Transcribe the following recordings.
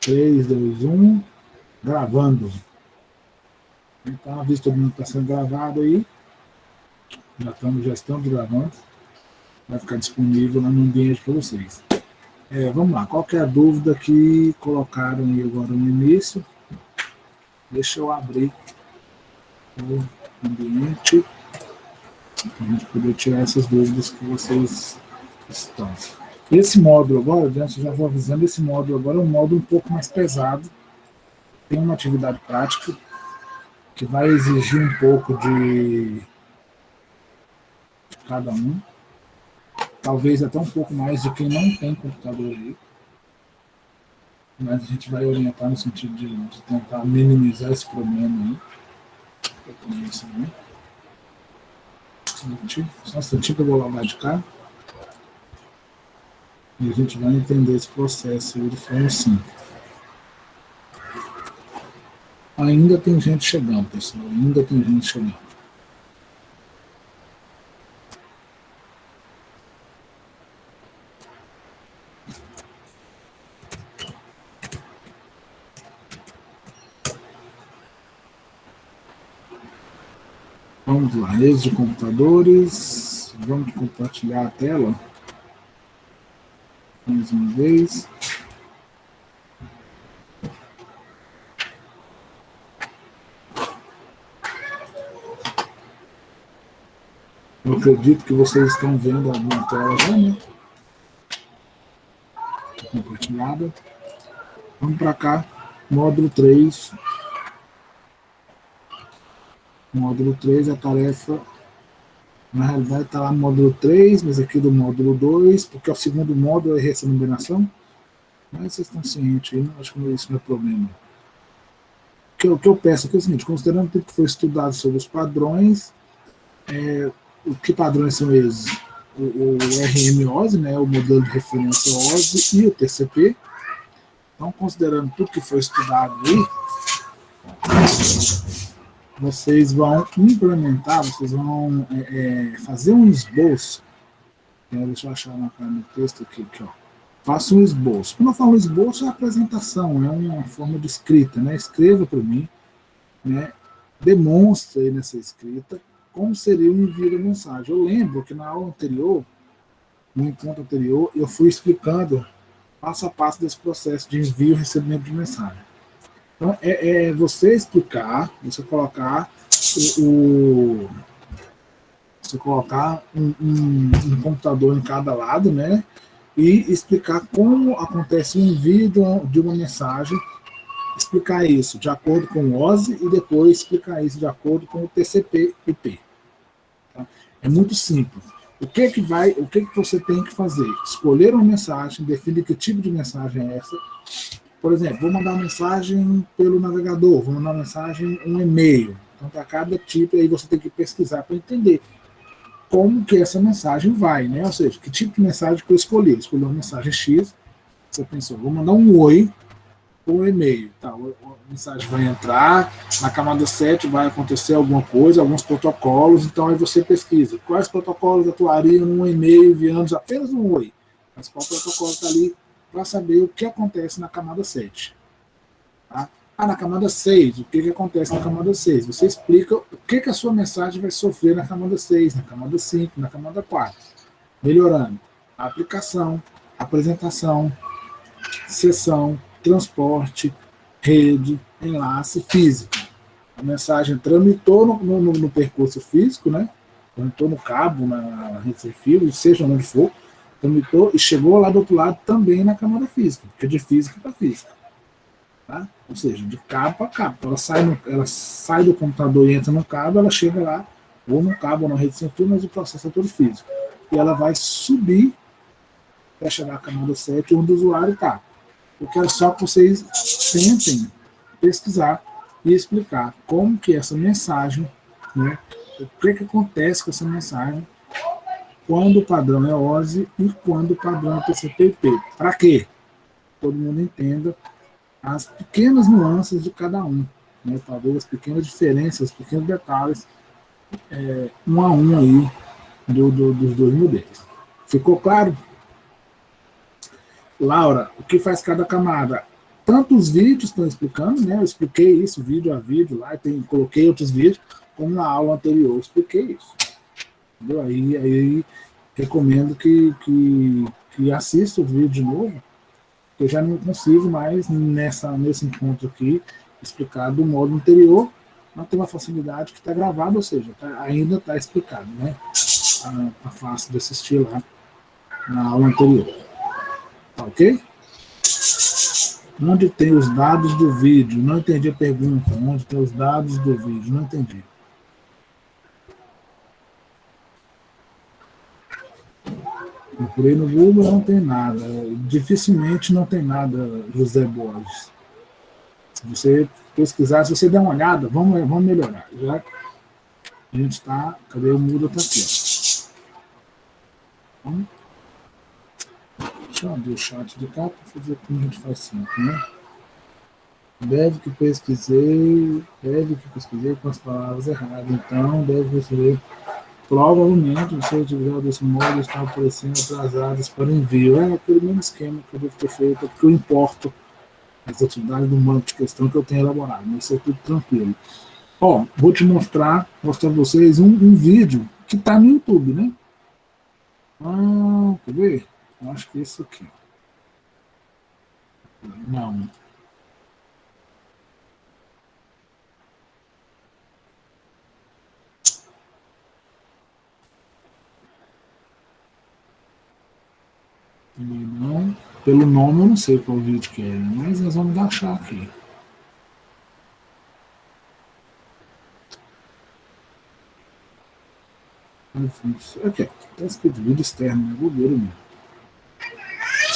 3, 2, 1, gravando. Então, a vista todo mundo está sendo gravado aí. Já estamos gravando. Vai ficar disponível lá no ambiente para vocês. Vamos lá, qual que é a dúvida que colocaram aí agora no início? Deixa eu abrir o ambiente para a gente poder tirar essas dúvidas que vocês estão. Esse módulo agora, já vou avisando, esse módulo agora é um módulo um pouco mais pesado. Tem uma atividade prática que vai exigir um pouco de cada um. Talvez até um pouco mais de quem não tem computador aí. Mas a gente vai orientar no sentido de tentar minimizar esse problema aí. Só um instantinho que eu vou logar de cá. E a gente vai entender esse processo aí de forma simples. Ainda tem gente chegando, pessoal. Ainda tem gente chegando. Vamos lá, redes de computadores. Vamos compartilhar a tela. Mais uma vez. Eu acredito que vocês estão vendo a minha tela já, né? Compartilhada. Vamos para cá. Módulo 3. Módulo 3, a tarefa, na realidade está lá no módulo 3, mas aqui do módulo 2, porque o segundo módulo é essa numeração. Mas vocês estão cientes aí, acho que isso não é problema. O que eu peço aqui é o seguinte, considerando tudo que foi estudado sobre os padrões, o que padrões são esses? O RM-OSI, né, o modelo de referência OSI e o TCP. Então, considerando tudo que foi estudado aí, vocês vão implementar, vocês vão fazer um esboço. Deixa eu achar uma cara no texto aqui, ó. Faça um esboço. Quando eu falo esboço, é apresentação, é uma forma de escrita, né? Escreva para mim, né? Demonstre aí nessa escrita como seria o envio da mensagem. Eu lembro que na aula anterior, no encontro anterior, eu fui explicando passo a passo desse processo de envio e recebimento de mensagem. Então, você explicar, você colocar um computador em cada lado, né? E explicar como acontece o envio de uma mensagem, explicar isso de acordo com o OSI e depois explicar isso de acordo com o TCP/IP. Tá? É muito simples. O que você tem que fazer? Escolher uma mensagem, definir que tipo de mensagem é essa. Por exemplo, vou mandar uma mensagem pelo navegador, vou mandar uma mensagem, um e-mail. Então, para cada tipo, aí você tem que pesquisar para entender como que essa mensagem vai, né? Ou seja, que tipo de mensagem que eu escolhi. Escolhi uma mensagem X, você pensou, vou mandar um oi por um e-mail. Tá, a mensagem vai entrar, na camada 7 vai acontecer alguma coisa, alguns protocolos, então aí você pesquisa quais protocolos atuariam num e-mail enviando apenas um oi. Mas qual protocolo está ali para saber o que acontece na camada 7. Tá? Na camada 6, o que acontece na camada 6? Você explica o que a sua mensagem vai sofrer na camada 6, na camada 5, na camada 4. Melhorando a aplicação, apresentação, sessão, transporte, rede, enlace físico. A mensagem tramitou no percurso físico, né? Tramitou no cabo, na rede sem fio, seja onde for, tramitou e chegou lá do outro lado também na camada física, porque é de física para física. Tá? Ou seja, de cabo para cabo. Ela sai do computador e entra no cabo, ela chega lá, ou no cabo ou na rede sem fio, mas o processo é todo físico. E ela vai subir para chegar à camada 7, onde o usuário está. Eu quero só que vocês tentem pesquisar e explicar como que essa mensagem, né, o que acontece com essa mensagem quando o padrão é OSI e quando o padrão é TCP/IP. Para quê? Todo mundo entenda as pequenas nuances de cada um, né? Talvez as pequenas diferenças, os pequenos detalhes, um a um aí dos dois modelos. Ficou claro? Laura, o que faz cada camada? tanto os vídeos estão explicando, né? Eu expliquei isso vídeo a vídeo lá, coloquei outros vídeos, como na aula anterior eu expliquei isso. Entendeu? Aí recomendo que assista o vídeo de novo, porque eu já não consigo mais, nesse encontro aqui, explicar do modo anterior, mas tem uma facilidade que está gravada, ou seja, ainda está explicado, né? Tá fácil de assistir lá na aula anterior. Tá ok? Onde tem os dados do vídeo? Não entendi a pergunta. Onde tem os dados do vídeo? Não entendi. Procurei no Google, não tem nada. Dificilmente não tem nada, José Borges. Se você pesquisar, se você der uma olhada, vamos melhorar. Já a gente está. Cadê o Moodle? Está aqui. Ó. Deixa eu abrir o chat de cá para fazer como a gente faz sempre, né? Deve que pesquisei com as palavras erradas. Então, deve pesquisei. Provavelmente, você utilizar desse modo, está aparecendo atrasadas para envio. É aquele mesmo esquema que eu devo ter feito, porque eu importo as atividades do banco de questão que eu tenho elaborado. Mas isso é tudo tranquilo. Ó, vou te mostrar para vocês um vídeo que está no YouTube, né? Quer ver? Eu acho que é esse aqui. Não. Não. Pelo nome eu não sei qual vídeo que é, mas nós vamos achar aqui. Aqui, está escrito vídeo externo, né? Bobeira mesmo.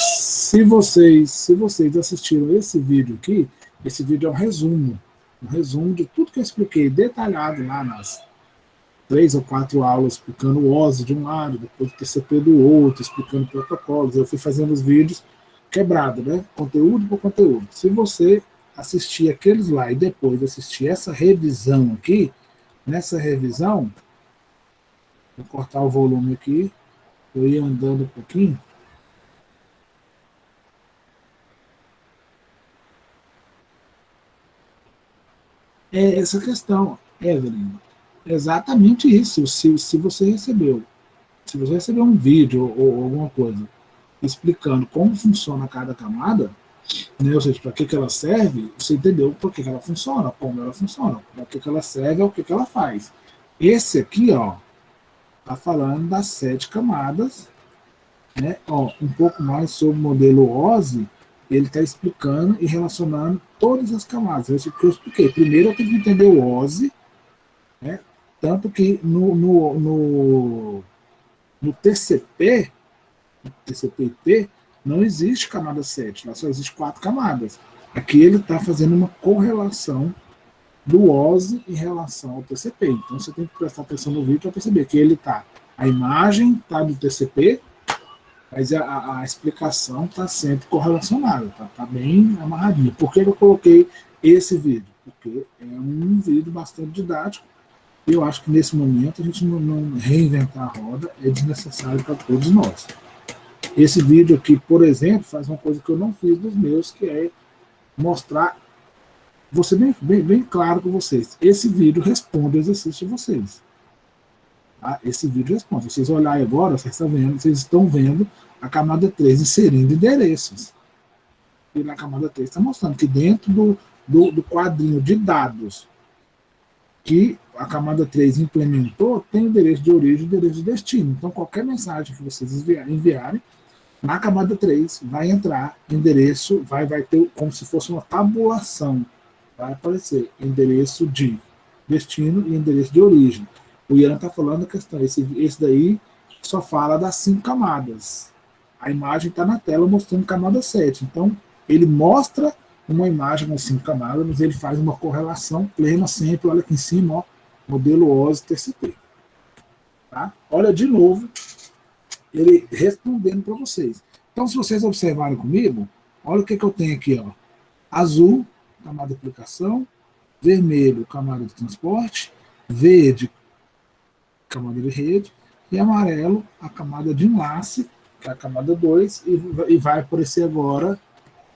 Se vocês assistiram esse vídeo aqui, esse vídeo é um resumo de tudo que eu expliquei, detalhado lá nas 3 ou 4 aulas, explicando o OSI de um lado, depois o TCP do outro, explicando protocolos. Eu fui fazendo os vídeos quebrados, né? Conteúdo por conteúdo. Se você assistir aqueles lá e depois assistir essa revisão aqui, nessa revisão, vou cortar o volume aqui, eu ia andando um pouquinho. É essa questão, Evelyn. Exatamente isso. Se você recebeu um vídeo ou alguma coisa explicando como funciona cada camada, né, ou seja, para que ela serve, você entendeu por que ela funciona, como ela funciona, para que ela serve, o que ela faz. Esse aqui, ó, tá falando das 7 camadas, né? Ó, um pouco mais sobre o modelo OSI, ele está explicando e relacionando todas as camadas. Isso que eu expliquei. Primeiro eu tenho que entender o OSI, né? Tanto que no TCP, TCP/IP, não existe camada 7, lá só existe 4 camadas. Aqui ele está fazendo uma correlação do OSI em relação ao TCP. Então você tem que prestar atenção no vídeo para perceber que ele está. A imagem está do TCP, mas a explicação está sempre correlacionada, tá bem amarradinha. Por que eu coloquei esse vídeo? Porque é um vídeo bastante didático. Eu acho que nesse momento a gente não reinventar a roda é desnecessário para todos nós. Esse vídeo aqui, por exemplo, faz uma coisa que eu não fiz dos meus, que é mostrar, vou ser bem claro com vocês, esse vídeo responde o exercício de vocês. Tá? Esse vídeo responde. Vocês olharem agora, vocês estão vendo a camada 3 inserindo endereços. E na camada 3 está mostrando que dentro do quadrinho de dados que a camada 3 implementou, tem endereço de origem e endereço de destino. Então, qualquer mensagem que vocês enviarem, na camada 3 vai entrar endereço, vai ter como se fosse uma tabulação. Vai aparecer endereço de destino e endereço de origem. O Ian está falando a questão, esse daí só fala das 5 camadas. A imagem está na tela mostrando camada 7. Então, ele mostra uma imagem com 5 camadas, mas ele faz uma correlação plena sempre. Olha aqui em cima, ó, modelo OSI TCP. Tá? Olha de novo, ele respondendo para vocês. Então, se vocês observarem comigo, olha o que eu tenho aqui. Ó. Azul, camada de aplicação, vermelho, camada de transporte, verde, camada de rede, e amarelo, a camada de enlace, que é a camada 2, e vai aparecer agora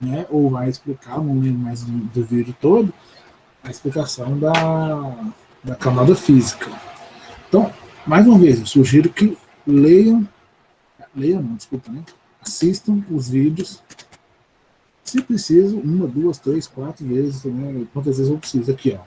né? Ou vai explicar, não lembro mais do vídeo todo, a explicação da camada física. Então, mais uma vez, eu sugiro que leiam não, desculpa, né? Assistam os vídeos, se preciso, uma, duas, três, quatro vezes, né? Quantas vezes eu preciso aqui, ó.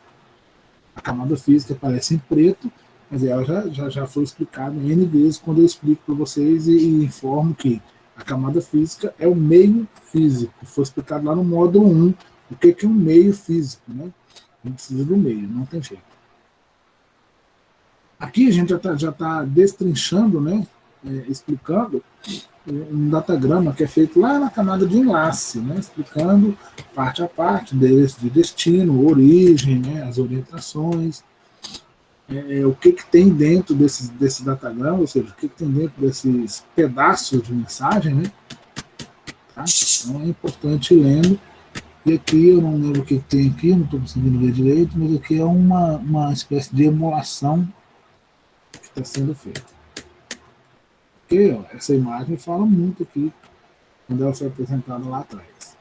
A camada física aparece em preto, mas ela já foi explicada N vezes quando eu explico para vocês e informo que a camada física é o meio físico. Foi explicado lá no módulo 1 o que é um meio físico, né? A gente precisa do meio, não tem jeito. Aqui a gente já tá destrinchando, né? Explicando um datagrama que é feito lá na camada de enlace, né, explicando parte a parte de destino, origem, né, as orientações, o que tem dentro desse datagrama, ou seja, o que tem dentro desses pedaços de mensagem, né? Tá? Então é importante ir lendo. E aqui eu não lembro o que tem aqui, não estou conseguindo ver direito, mas aqui é uma espécie de emulação que está sendo feita. Porque ó, essa imagem fala muito aqui quando ela foi apresentada lá atrás.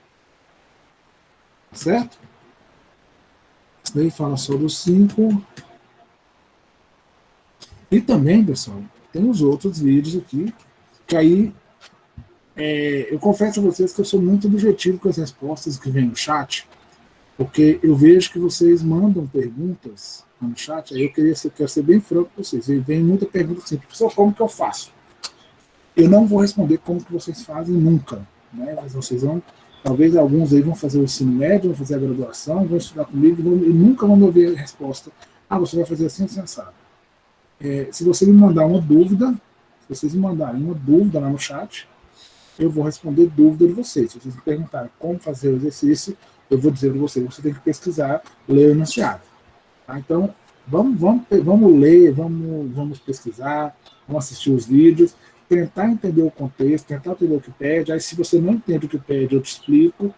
Certo? Isso daí fala sobre os 5. E também, pessoal, tem os outros vídeos aqui, que aí eu confesso a vocês que eu sou muito objetivo com as respostas que vem no chat, porque eu vejo que vocês mandam perguntas no chat, aí quero ser bem franco com vocês. E vem muita pergunta assim, professor, como que eu faço? Eu não vou responder como que vocês fazem nunca, né? Mas vocês vão, talvez alguns aí vão fazer o ensino médio, vão fazer a graduação, vão estudar comigo e nunca vão me ouvir a resposta. Ah, você vai fazer assim, sensado. Se você me mandar uma dúvida, se vocês me mandarem uma dúvida lá no chat, eu vou responder dúvida de vocês. Se vocês me perguntarem como fazer o exercício, eu vou dizer para vocês, você tem que pesquisar, ler o enunciado. Tá? Então, vamos ler, vamos pesquisar, vamos assistir os vídeos, tentar entender o contexto, tentar entender o que pede. Aí, se você não entende o que pede, eu te explico.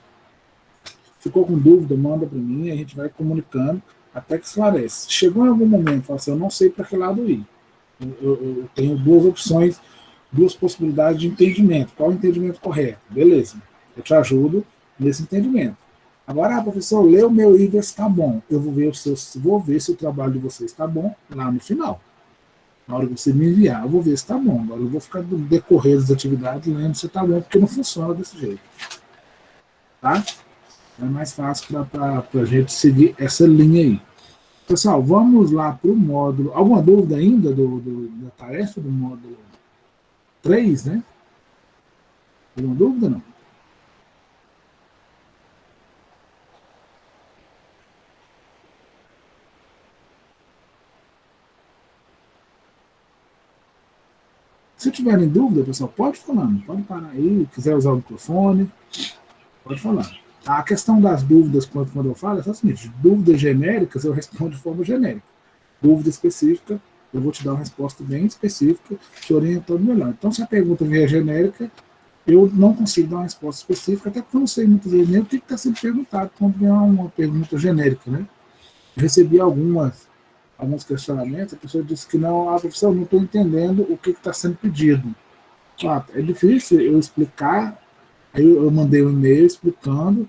Ficou com dúvida, manda para mim, a gente vai comunicando até que esclarece. Chegou em algum momento, fala assim, eu não sei para que lado ir. Eu tenho duas opções, duas possibilidades de entendimento. Qual é o entendimento correto? Beleza, eu te ajudo nesse entendimento. Agora, professor, lê o meu e vê se está bom. Eu vou ver se o trabalho de vocês está bom lá no final. Na hora que você me enviar, eu vou ver se está bom. Agora eu vou ficar do decorrer das atividades lendo se está bom, porque não funciona desse jeito. Tá? É mais fácil para a gente seguir essa linha aí. Pessoal, vamos lá para o módulo. Alguma dúvida ainda da tarefa do módulo 3, né? Alguma dúvida, não? Se tiverem dúvida, pessoal, pode falar, pode parar aí, quiser usar o microfone, pode falar. A questão das dúvidas, quando eu falo, é só o seguinte: dúvidas genéricas eu respondo de forma genérica. Dúvida específica, eu vou te dar uma resposta bem específica, te orientando melhor. Então, se a pergunta vier genérica, eu não consigo dar uma resposta específica, até porque eu não sei muitas vezes nem o que está sendo perguntado quando vem uma pergunta genérica, né? Eu recebi alguns questionamentos, a pessoa disse que não, professor, eu não estou entendendo o que está sendo pedido. É difícil eu explicar, aí eu mandei um e-mail explicando,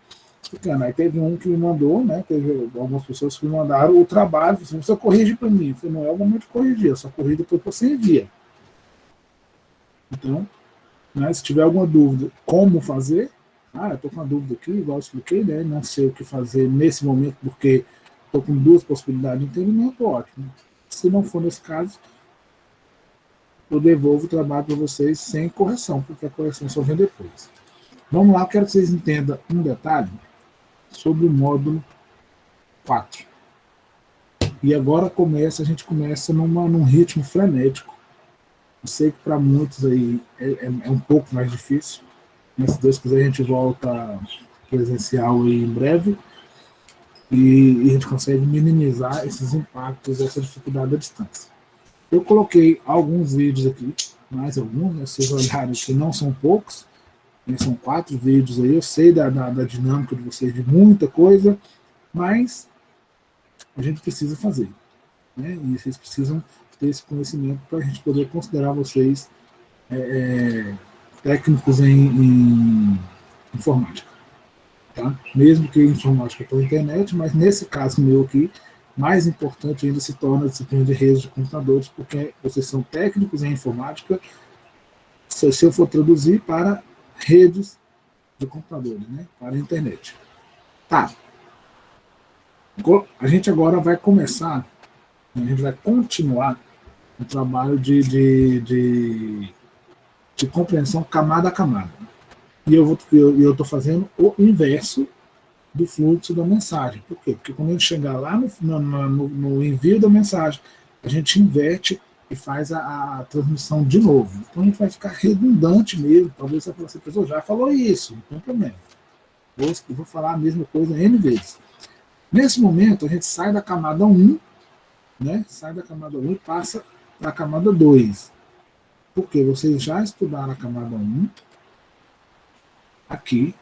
aí teve um que me mandou, né, teve algumas pessoas que me mandaram o trabalho, você corrige para mim, eu falei, não é o momento de corrigir, eu só corrijo depois que você envia. Então, né, se tiver alguma dúvida, como fazer, eu estou com uma dúvida aqui, igual eu expliquei, né, não sei o que fazer nesse momento, porque estou com duas possibilidades de entendimento, ótimo. Se não for nesse caso, eu devolvo o trabalho para vocês sem correção, porque a correção só vem depois. Vamos lá, quero que vocês entendam um detalhe sobre o módulo 4. E agora a gente começa num ritmo frenético. Eu sei que para muitos aí é um pouco mais difícil, mas se Deus quiser a gente volta presencial aí em breve e a gente consegue minimizar esses impactos, essa dificuldade à distância. Eu coloquei alguns vídeos aqui, mais alguns, né, se vocês olharem que não são poucos, né, são 4 vídeos aí, eu sei da dinâmica de vocês, de muita coisa, mas a gente precisa fazer, né, e vocês precisam ter esse conhecimento para a gente poder considerar vocês técnicos em informática. tá? Mesmo que informática pela internet, mas nesse caso meu aqui, mais importante ainda se torna a disciplina de redes de computadores, porque vocês são técnicos em informática, se eu for traduzir para redes de computadores, né? Para a internet. Tá. A gente agora vai começar, a gente vai continuar o trabalho de compreensão camada a camada. E eu estou fazendo o inverso do fluxo da mensagem. Por quê? Porque quando a gente chegar lá no envio da mensagem, a gente inverte e faz a transmissão de novo. Então a gente vai ficar redundante mesmo. Talvez você pessoa já falou isso, não tem problema. Vou falar a mesma coisa N vezes. Nesse momento, a gente sai da camada 1, né? Sai da camada 1 e passa para a camada 2. Porque vocês já estudaram a camada 1 aqui,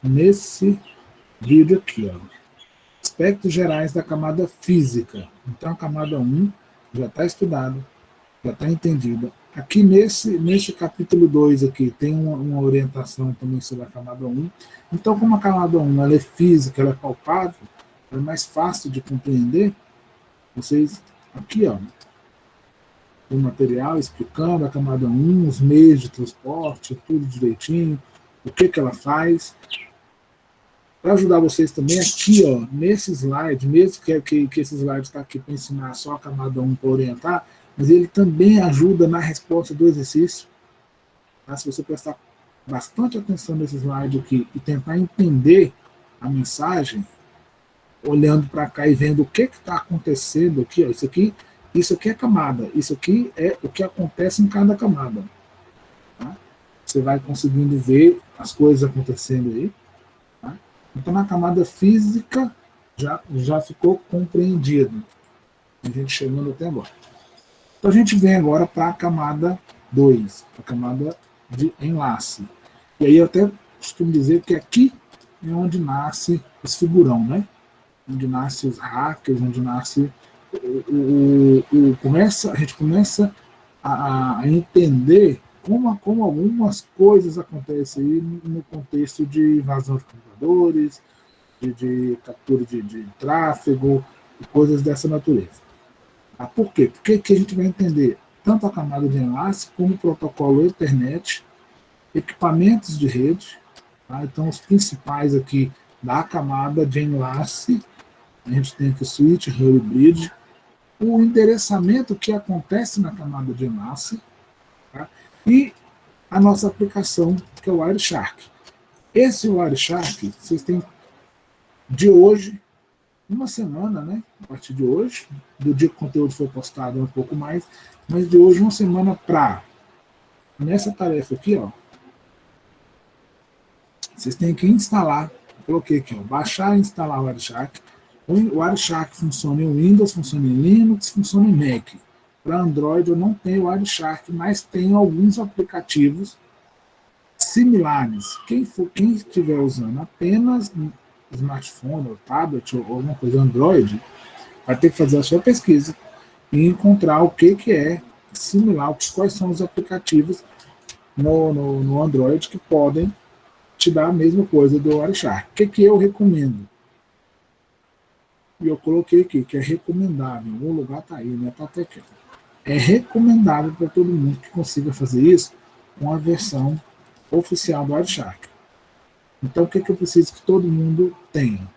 nesse vídeo aqui, ó. Aspectos gerais da camada física. Então a camada 1 já está estudada, já está entendida. Aqui nesse capítulo 2 aqui tem uma orientação também sobre a camada 1. Então, como a camada 1 ela é física, ela é palpável, ela é mais fácil de compreender, vocês aqui, ó, o material explicando a camada 1, os meios de transporte, tudo direitinho, o que ela faz. Para ajudar vocês também, aqui, ó, nesse slide, mesmo que esse slide está aqui para ensinar só a camada 1 para orientar, mas ele também ajuda na resposta do exercício. Tá? Se você prestar bastante atenção nesse slide aqui e tentar entender a mensagem, olhando para cá e vendo o que está acontecendo aqui, ó, isso aqui é camada, isso aqui é o que acontece em cada camada. Tá? Você vai conseguindo ver as coisas acontecendo aí. Tá? Então, na camada física, já ficou compreendido. A gente chegando até agora. Então, a gente vem agora para a camada 2, a camada de enlace. E aí eu até costumo dizer que aqui é onde nasce os figurão, né? Onde nasce os hackers, onde nasce a gente começa a entender como algumas coisas acontecem aí no contexto de invasão de computadores, de captura de tráfego, e coisas dessa natureza. Ah, por quê? Porque aqui a gente vai entender tanto a camada de enlace como o protocolo Ethernet, equipamentos de rede. Tá? Então, os principais aqui da camada de enlace, a gente tem aqui o switch, rail e bridge, o endereçamento que acontece na camada de enlace, tá? E a nossa aplicação, que é o Wireshark. Esse Wireshark, vocês têm de hoje, uma semana, né? A partir de hoje, do dia que o conteúdo foi postado um pouco mais, mas de hoje uma semana para, nessa tarefa aqui, ó, vocês têm que instalar, coloquei aqui, ó, baixar e instalar o Wireshark. O Wireshark funciona em Windows, funciona em Linux, funciona em Mac. Para Android eu não tenho o Wireshark, mas tenho alguns aplicativos similares. Quem estiver usando apenas smartphone ou tablet ou alguma coisa Android, vai ter que fazer a sua pesquisa e encontrar o que é similar, quais são os aplicativos no Android que podem te dar a mesma coisa do Wireshark. O que eu recomendo? E eu coloquei aqui, que é recomendável. O lugar está aí, né? Tá até aqui. É recomendável para todo mundo que consiga fazer isso com a versão oficial do Wireshark. Então, o que eu preciso que todo mundo tenha?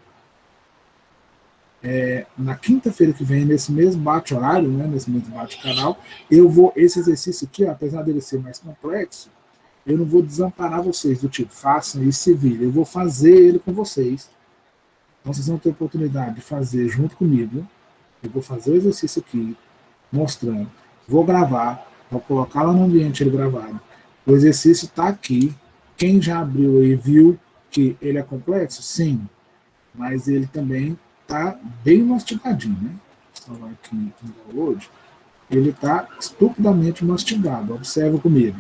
Na quinta-feira que vem, nesse mesmo bate-horário, né, nesse mesmo bate-canal, esse exercício aqui, ó, apesar dele ser mais complexo, eu não vou desamparar vocês, do tipo, façam e se virem. Eu vou fazer ele com vocês. Então, vocês vão ter a oportunidade de fazer junto comigo. Eu vou fazer o exercício aqui, mostrando. Vou gravar, vou colocar lá no ambiente ele gravado. O exercício está aqui. Quem já abriu e viu que ele é complexo? Sim. Mas ele também está bem mastigadinho, né? Salvar aqui no download. Ele está estupidamente mastigado. Observa comigo.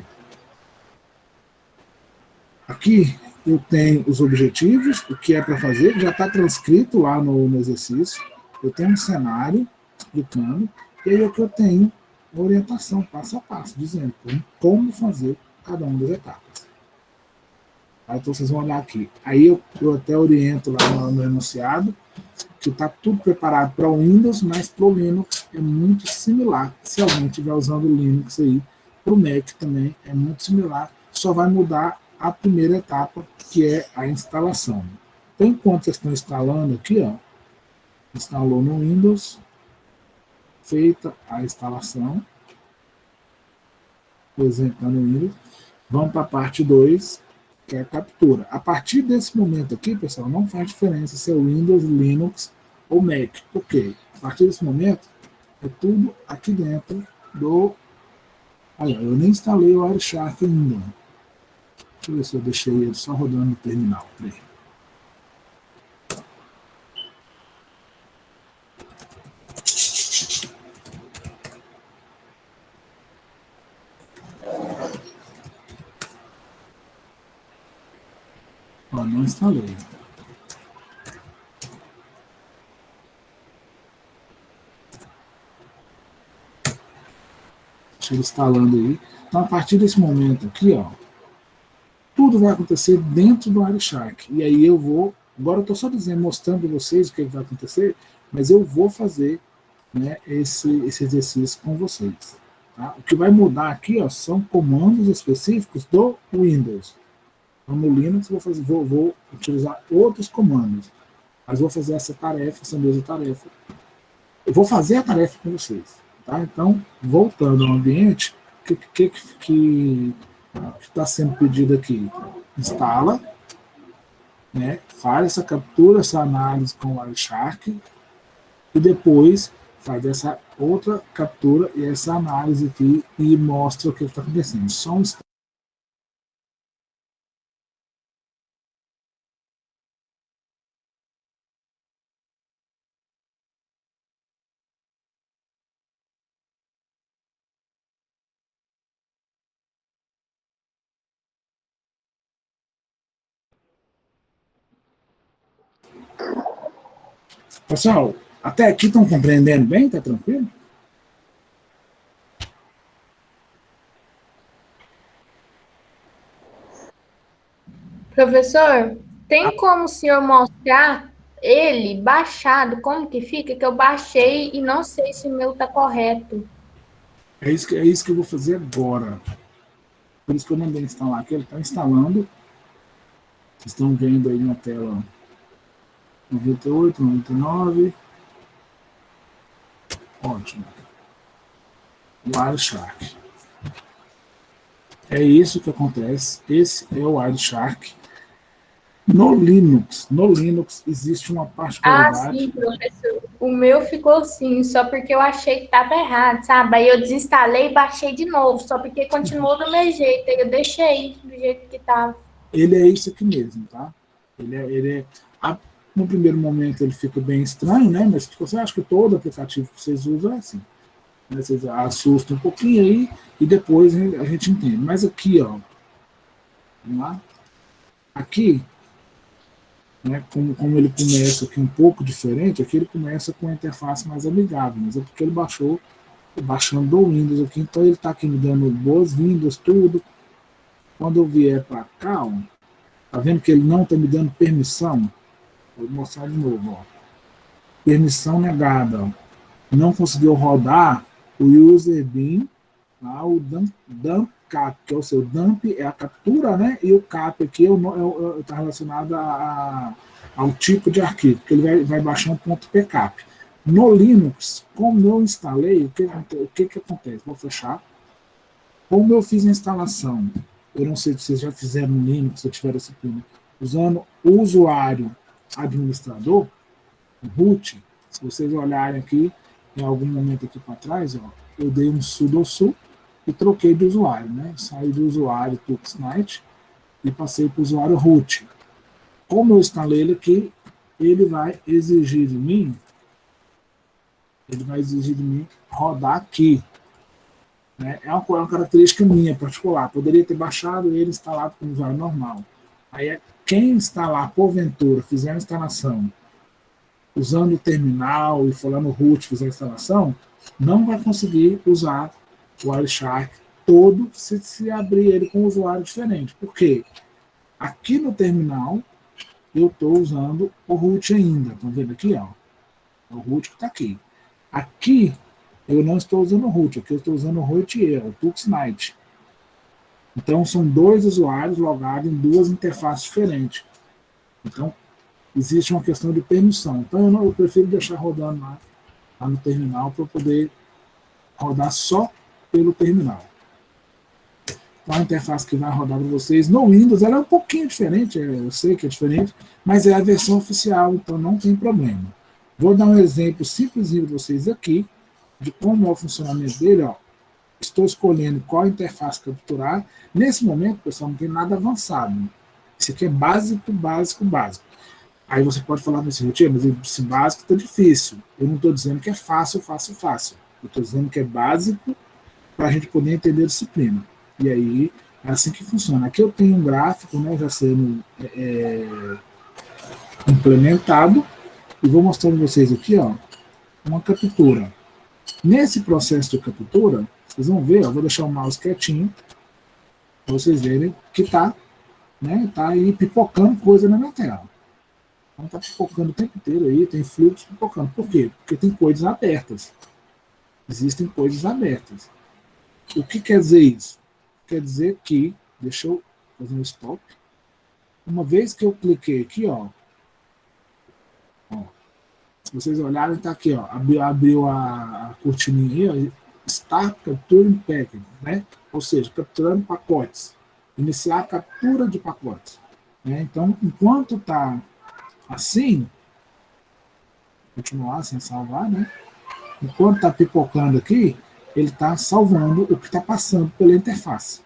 Aqui eu tenho os objetivos, o que é para fazer, já está transcrito lá no exercício. Eu tenho um cenário explicando, e aí aqui eu tenho orientação passo a passo, dizendo como fazer cada uma das etapas. Tá? Então vocês vão olhar aqui. Aí eu até oriento lá no enunciado que está tudo preparado para o Windows, mas para o Linux é muito similar. Se alguém estiver usando o Linux aí, para o Mac também é muito similar, só vai mudar a primeira etapa, que é a instalação. Então, enquanto vocês estão instalando aqui, ó, instalou no Windows, feita a instalação, por exemplo, está no Windows, vamos para a parte 2, que é a captura. A partir desse momento aqui, pessoal, não faz diferença se é Windows, Linux ou Mac. Por quê? A partir desse momento, é tudo aqui dentro do... Aí, eu nem instalei o Wireshark ainda. Deixa eu ver se eu deixei ele só rodando no terminal. Peraí. Ó, não instalei. Deixa ele instalando aí. Então, a partir desse momento aqui, ó, tudo vai acontecer dentro do Wireshark. E aí eu vou... Agora eu estou só dizendo, mostrando para vocês o que vai acontecer, mas eu vou fazer, né, esse exercício com vocês. Tá? O que vai mudar aqui, ó, são comandos específicos do Windows. Então, no Linux vou utilizar outros comandos, mas vou fazer essa tarefa, essa mesma tarefa. Eu vou fazer a tarefa com vocês. Tá? Então, voltando ao ambiente, o que está sendo pedido aqui? Instala, né, faz essa captura, essa análise com o Wireshark, e depois faz essa outra captura e essa análise aqui e mostra o que está acontecendo. Só um instante. Pessoal, até aqui estão compreendendo bem? Está tranquilo? Professor, tem como o senhor mostrar ele baixado, como que fica? Que eu baixei e não sei se o meu está correto. É isso que eu vou fazer agora. Por isso que eu mandei instalar aqui. Ele está instalando. Vocês estão vendo aí na tela 98, 99. Ótimo. Wireshark. É isso que acontece. Esse é o Wireshark. No Linux existe uma Ah, particularidade. sim, professor. O meu ficou assim, só porque eu achei que estava errado, sabe? Aí eu desinstalei e baixei de novo, só porque continuou do meu jeito. Aí eu deixei do jeito que estava. Ele é isso aqui mesmo, tá? No primeiro momento ele fica bem estranho, né? Mas você acha que todo aplicativo que vocês usam é assim. Né? Vocês assustam um pouquinho aí e depois a gente entende. Mas aqui, ó, vamos lá. Aqui, né, como ele começa aqui um pouco diferente, aqui ele começa com a interface mais amigável, mas é porque ele baixando do Windows aqui, então ele está aqui me dando boas-vindas, tudo. Quando eu vier para cá, ó, tá vendo que ele não está me dando permissão? Vou mostrar de novo, ó. Permissão negada, ó. Não conseguiu rodar o user bin, tá? O dump cap, que é o seu dump, é a captura, né? E o cap aqui está relacionado ao tipo de arquivo, que ele vai baixar um ponto .pcap. No Linux, como eu instalei, o que acontece? Vou fechar. Como eu fiz a instalação, eu não sei se vocês já fizeram no Linux, se tiveram essa pena, usando o usuário administrador, o root, se vocês olharem aqui, em algum momento aqui para trás, ó, eu dei um sudo e troquei de usuário, né? Saí do usuário TuxNet e passei para o usuário root. Como eu instalei ele aqui, ele vai exigir de mim rodar aqui. Né? É uma característica minha particular. Poderia ter baixado ele instalado como usuário normal. Aí quem instalar porventura, fizer a instalação usando o terminal e for lá no root fazer a instalação, não vai conseguir usar o Wireshark todo se abrir ele com um usuário diferente. Por quê? Aqui no terminal, eu estou usando o root ainda. Estão vendo aqui? Ó? O root que está aqui. Aqui, eu não estou usando o root. Aqui eu estou usando o root E, o TuxNight. Então, são dois usuários logados em duas interfaces diferentes. Então, existe uma questão de permissão. Então, eu prefiro deixar rodando lá no terminal para poder rodar só pelo terminal. Então, a interface que vai rodar para vocês no Windows, ela é um pouquinho diferente, eu sei que é diferente, mas é a versão oficial, então não tem problema. Vou dar um exemplo simplesinho para vocês aqui, de como é o funcionamento dele. Ó. Estou escolhendo qual interface capturar. Nesse momento, pessoal, não tem nada avançado. Isso aqui é básico, básico, básico. Aí você pode falar assim, Tia, mas esse básico está difícil. Eu não estou dizendo que é fácil, fácil, fácil. Eu estou dizendo que é básico para a gente poder entender a disciplina. E aí, é assim que funciona. Aqui eu tenho um gráfico, né, já sendo implementado, e vou mostrar para vocês aqui, ó, uma captura. Nesse processo de captura, vocês vão ver, ó, vou deixar o mouse quietinho, para vocês verem que está, né, tá aí pipocando coisa na minha tela. Então está pipocando o tempo inteiro aí, tem fluxo pipocando. Por quê? Porque tem coisas abertas. Existem coisas abertas. O que quer dizer isso? Quer dizer que, deixa eu fazer um stop. Uma vez que eu cliquei aqui, ó, se vocês olharem, está aqui, ó, abriu a cortininha aí, ó, Start Capturing Package, né? Ou seja, capturando pacotes. Iniciar a captura de pacotes. Né? Então, enquanto está assim, continuar sem salvar, né? Enquanto está pipocando aqui, ele está salvando o que está passando pela interface.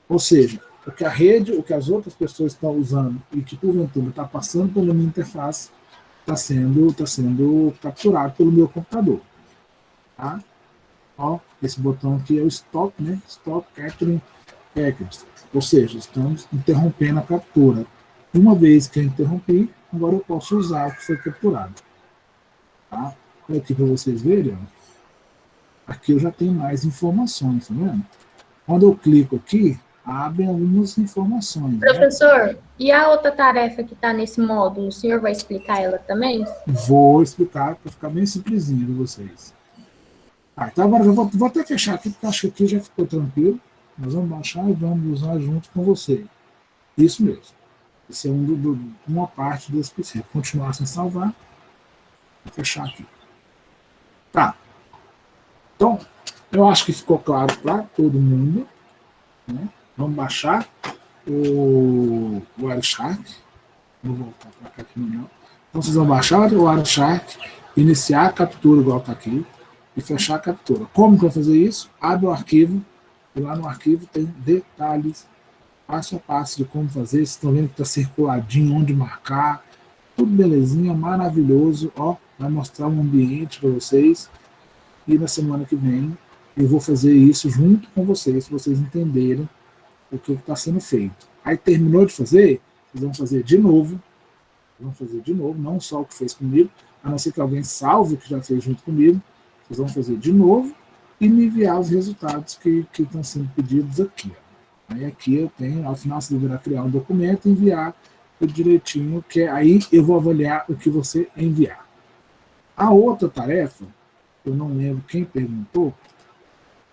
Ou seja, o que a rede, o que as outras pessoas estão usando e que porventura está passando pela minha interface está sendo capturado pelo meu computador. Tá? Ó, esse botão aqui é o Stop, né? Stop Capturing Package. Ou seja, estamos interrompendo a captura. Uma vez que eu interrompi, agora eu posso usar o que foi capturado. Tá? Olha aqui para vocês verem. Ó. Aqui eu já tenho mais informações, tá vendo? Quando eu clico aqui, abre algumas informações. Professor, né? E a outra tarefa que está nesse módulo, o senhor vai explicar ela também? Vou explicar para ficar bem simplesinho para vocês. Então agora eu vou até fechar aqui, porque acho que aqui já ficou tranquilo. Nós vamos baixar e vamos usar junto com você. Isso mesmo. Esse é uma parte desse PC. Continuar sem salvar. Vou fechar aqui. Tá. Então, eu acho que ficou claro para todo mundo. Né? Vamos baixar o Wireshark. Vou voltar para cá aqui melhor. Então, vocês vão baixar o Wireshark, iniciar a captura igual está aqui, e fechar a captura. Como que eu vou fazer isso? Abre o arquivo, e lá no arquivo tem detalhes, passo a passo de como fazer. Vocês estão vendo que está circuladinho, onde marcar, tudo belezinha, maravilhoso. Ó, vai mostrar um ambiente para vocês. E na semana que vem eu vou fazer isso junto com vocês, para vocês entenderem o que está sendo feito. Aí terminou de fazer, vocês vão fazer de novo. Não só o que fez comigo, a não ser que alguém salve o que já fez junto comigo. Vocês vão fazer de novo e me enviar os resultados que estão sendo pedidos aqui. Aí aqui eu tenho, ao final você deverá criar um documento e enviar tudo direitinho, que aí eu vou avaliar o que você enviar. A outra tarefa, eu não lembro quem perguntou,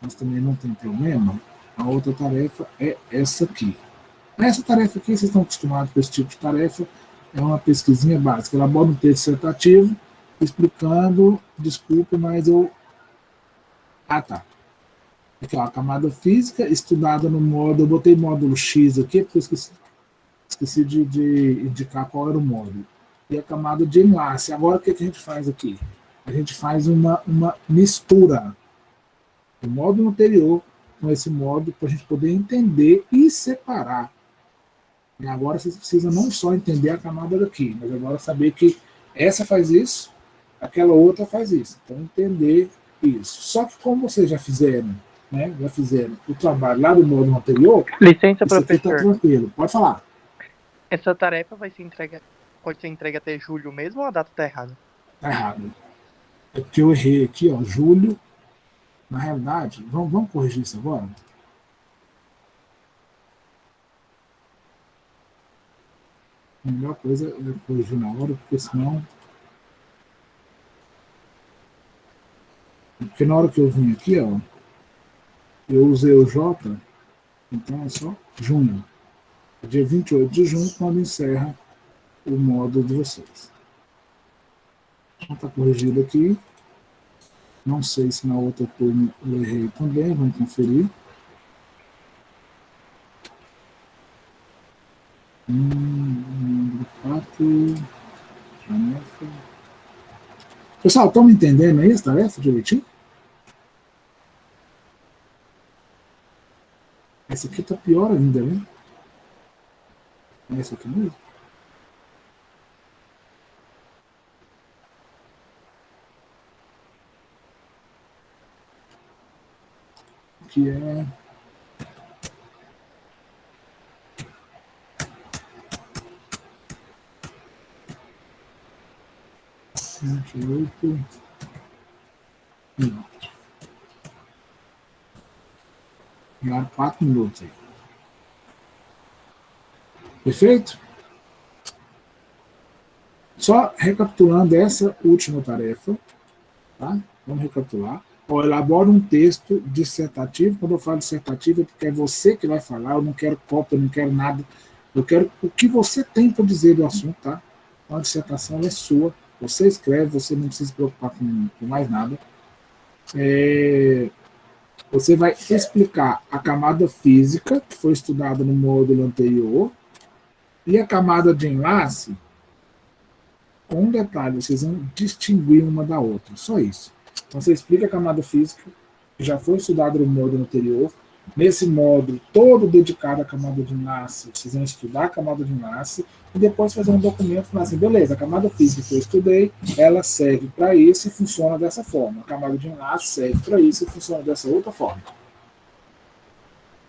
mas também não tem problema, a outra tarefa é essa aqui. Essa tarefa aqui, vocês estão acostumados com esse tipo de tarefa, é uma pesquisinha básica. Elabora um texto dissertativo explicando, desculpa, mas eu... Ah, tá. Aqui, ó, a camada física estudada no módulo, eu botei módulo X aqui, porque eu esqueci de indicar qual era o módulo. E a camada de enlace. Agora, o que a gente faz aqui? A gente faz uma mistura do módulo anterior com esse módulo para a gente poder entender e separar. E agora vocês precisam não só entender a camada daqui, mas agora saber que essa faz isso, aquela outra faz isso. Então, entender isso. Só que como vocês já fizeram, né, o trabalho lá do módulo anterior, licença, isso aqui professor. tá tranquilo. Pode falar. Essa tarefa vai ser entregue, pode ser entregue até julho mesmo ou a data está errada? Tá errado. É porque eu errei aqui, ó, julho. Na realidade, vamos corrigir isso agora? A melhor coisa é corrigir na hora, porque senão. Porque na hora que eu vim aqui, ó, eu usei o J, então é só junho. Dia 28 de junho, quando encerra o módulo de vocês. Então está corrigido aqui. Não sei se na outra turma eu errei também, vamos conferir. Número 4. Tarefa. Pessoal, estão me entendendo aí as tarefas direitinho? Essa aqui está pior ainda, né? Essa aqui mesmo? Que é 28 minutos. Já 4 minutos aí. Perfeito? Só recapitulando essa última tarefa, tá? Vamos recapitular. Ó, elabora um texto dissertativo. Quando eu falo dissertativo, é porque é você que vai falar. Eu não quero cópia, eu não quero nada. Eu quero o que você tem para dizer do assunto, tá? Então, a dissertação é sua. Você escreve, você não precisa se preocupar com mais nada. Você vai explicar a camada física, que foi estudada no módulo anterior, e a camada de enlace, com um detalhe, vocês vão distinguir uma da outra, só isso. Então você explica a camada física, que já foi estudada no módulo anterior. Nesse módulo todo dedicado à camada de enlace, vocês vão estudar a camada de enlace e depois fazer um documento e falar assim, beleza, a camada física que eu estudei, ela serve para isso e funciona dessa forma. A camada de enlace serve para isso e funciona dessa outra forma.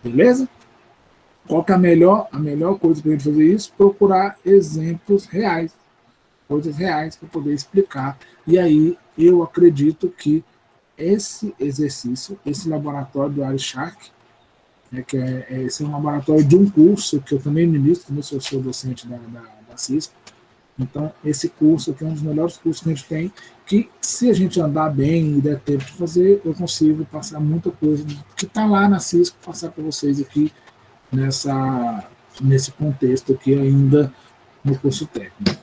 Beleza? Qual que é a melhor coisa para a gente fazer isso? Procurar exemplos reais, coisas reais para poder explicar. E aí eu acredito que esse exercício, esse laboratório do Arishark, esse é um laboratório de um curso que eu também ministro, como eu sou docente da Cisco. Então, esse curso aqui é um dos melhores cursos que a gente tem, que se a gente andar bem e der tempo de fazer, eu consigo passar muita coisa que está lá na Cisco, passar para vocês aqui nesse contexto aqui ainda no curso técnico.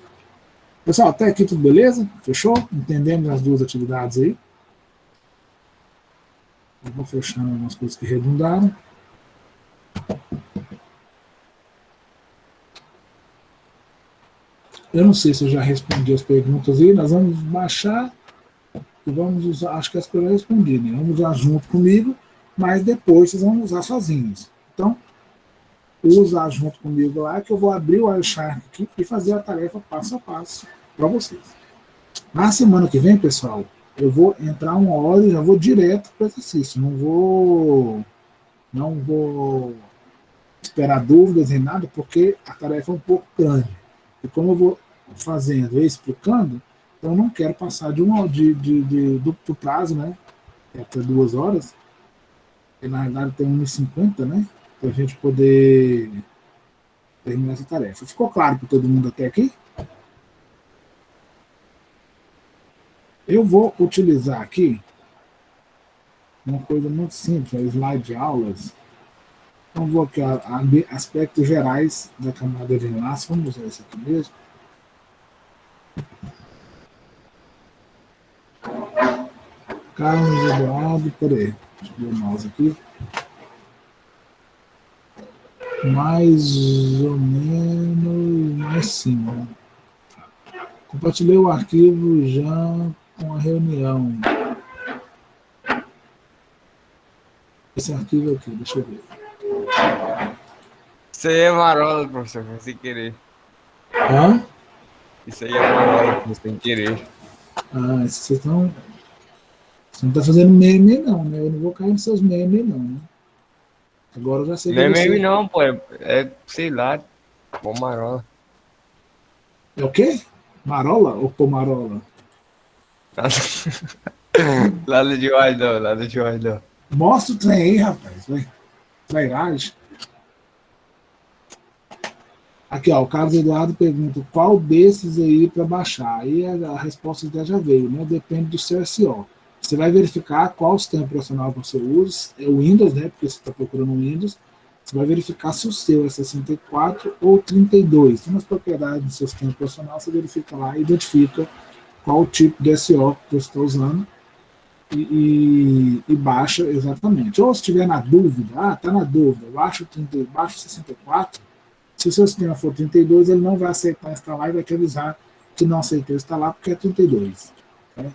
Pessoal, até aqui tudo beleza? Fechou? Entendemos as duas atividades aí? Eu vou fechando algumas coisas que redundaram. Eu não sei se eu já respondi as perguntas aí, nós vamos baixar e vamos usar, acho que as que eu já respondi, né? Vamos usar junto comigo, mas depois vocês vão usar sozinhos. Então, usar junto comigo lá, que eu vou abrir o Wireshark aqui e fazer a tarefa passo a passo para vocês. Na semana que vem, pessoal, eu vou entrar uma hora e já vou direto para o exercício. Não vou esperar dúvidas nem nada, porque a tarefa é um pouco grande. E como eu vou fazendo e explicando, então eu não quero passar do prazo, né? Até 2 horas, que na verdade tem 1h50, né? Para a gente poder terminar essa tarefa. Ficou claro para todo mundo até aqui? Eu vou utilizar aqui uma coisa muito simples, a slide de aulas. Então vou aqui, aspectos gerais da camada de enlace. Vamos usar esse aqui mesmo. Carlos Eduardo, peraí, deixa eu ver o mouse aqui. Mais ou menos, mais sim. Né? Compartilhei o arquivo já com a reunião. Esse arquivo aqui, deixa eu ver. Isso aí é marola, professor, sem querer. Hã? Isso aí é marola, sem querer. Ah, vocês estão... Você não está fazendo meme, não, né? Eu não vou cair nos seus memes, não, né? Agora eu já sei que Não é você... meme não, pô. Sei lá, bom marola. É o quê? Marola ou pomarola? Lado de olho, não, lado de olho, não. Mostra o trem aí, rapaz. Vai. Trairagem. Aqui, ó, o Carlos Eduardo pergunta qual desses aí para baixar. Aí a resposta já veio, né? Depende do seu SO. Você vai verificar qual sistema operacional que você usa, é o Windows, né? Porque você está procurando o Windows. Você vai verificar se o seu é 64 ou 32. Tem umas propriedades do seu sistema operacional, você verifica lá e identifica qual o tipo de SO que você está usando e baixa exatamente. Ou se estiver na dúvida, está na dúvida, baixa o 64. Se o seu sistema for 32, ele não vai aceitar instalar e vai te avisar que não aceitou instalar porque é 32. Né?